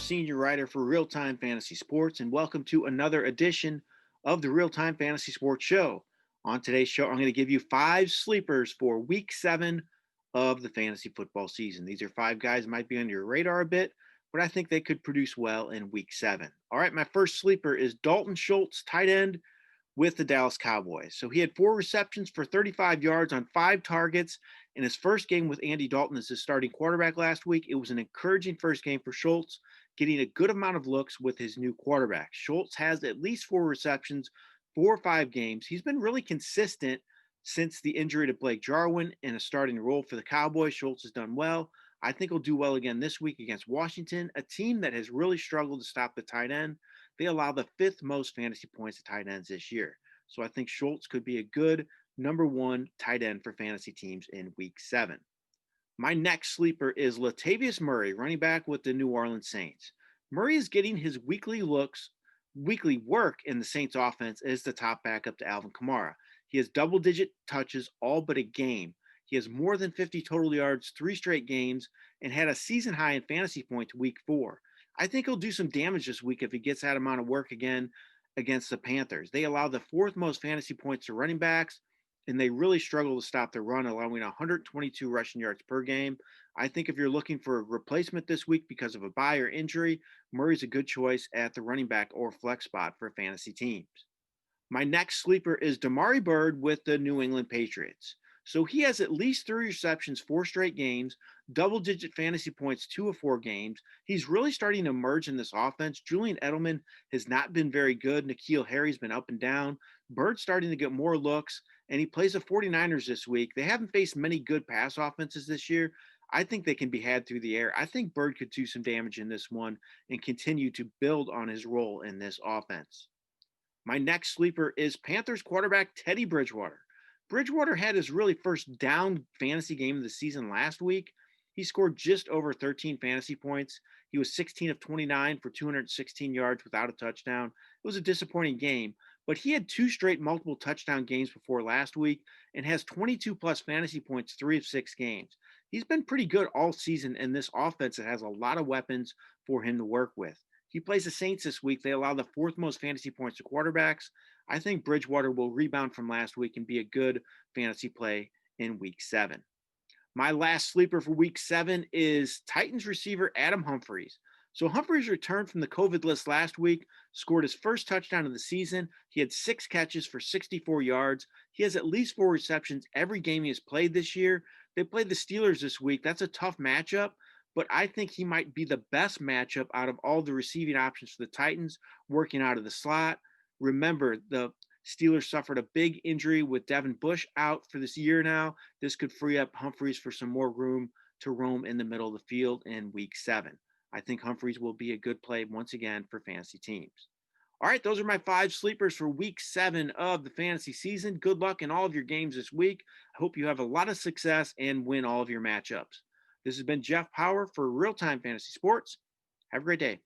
senior writer for RealTime Fantasy Sports, and welcome to another edition of the RealTime Fantasy Sports Show. On today's show, I'm going to give you 5 sleepers for Week 7 of the fantasy football season. These are 5 guys that might be on your radar a bit, but I think they could produce well in Week 7. All right, my first sleeper is Dalton Schultz, tight end with the Dallas Cowboys. So he had 4 receptions for 35 yards on 5 targets in his first game with Andy Dalton as his starting quarterback last week. It was an encouraging first game for Schultz, getting a good amount of looks with his new quarterback. Schultz has at least 4 receptions, 4 or 5 games. He's been really consistent since the injury to Blake Jarwin in a starting role for the Cowboys. Schultz has done well. I think he'll do well again this week against Washington, a team that has really struggled to stop the tight end. They allow the 5th most fantasy points to tight ends this year. So I think Schultz could be a good number 1 tight end for fantasy teams in Week 7. My next sleeper is Latavius Murray, running back with the New Orleans Saints. Murray is getting his weekly work in the Saints offense as the top backup to Alvin Kamara. He has double-digit touches all but a game. He has more than 50 total yards 3 straight games and had a season high in fantasy points Week 4. I think he'll do some damage this week if he gets that amount of work again against the Panthers. They allow the 4th most fantasy points to running backs, and they really struggle to stop the run, allowing 122 rushing yards per game. I think if you're looking for a replacement this week because of a bye or injury, Murray's a good choice at the running back or flex spot for fantasy teams. My next sleeper is Damari Bird with the New England Patriots. So he has at least 3 receptions 4 straight games, double-digit fantasy points 2 of 4 games. He's really starting to emerge in this offense. Julian Edelman has not been very good. N'Keal Harry's been up and down. Bird's starting to get more looks, and he plays the 49ers this week. They haven't faced many good pass offenses this year. I think they can be had through the air. I think Bird could do some damage in this one and continue to build on his role in this offense. My next sleeper is Panthers quarterback Teddy Bridgewater. Bridgewater had his really first down fantasy game of the season last week. He scored just over 13 fantasy points. He was 16 of 29 for 216 yards without a touchdown. It was a disappointing game, but he had 2 straight multiple touchdown games before last week and has 22 plus fantasy points 3 of 6 games. He's been pretty good all season in this offense that has a lot of weapons for him to work with. He plays the Saints this week. They allow the 4th most fantasy points to quarterbacks. I think Bridgewater will rebound from last week and be a good fantasy play in Week 7. My last sleeper for Week 7 is Titans receiver Adam Humphries. So Humphries returned from the COVID list last week, scored his first touchdown of the season. He had 6 catches for 64 yards. He has at least 4 receptions every game he has played this year. They played the Steelers this week. That's a tough matchup, but I think he might be the best matchup out of all the receiving options for the Titans, working out of the slot. Remember, the Steelers suffered a big injury with Devin Bush out for this year now. This could free up Humphries for some more room to roam in the middle of the field in Week 7. I think Humphries will be a good play once again for fantasy teams. All right, those are my 5 sleepers for Week 7 of the fantasy season. Good luck in all of your games this week. I hope you have a lot of success and win all of your matchups. This has been Jeff Paur for RealTime Fantasy Sports. Have a great day.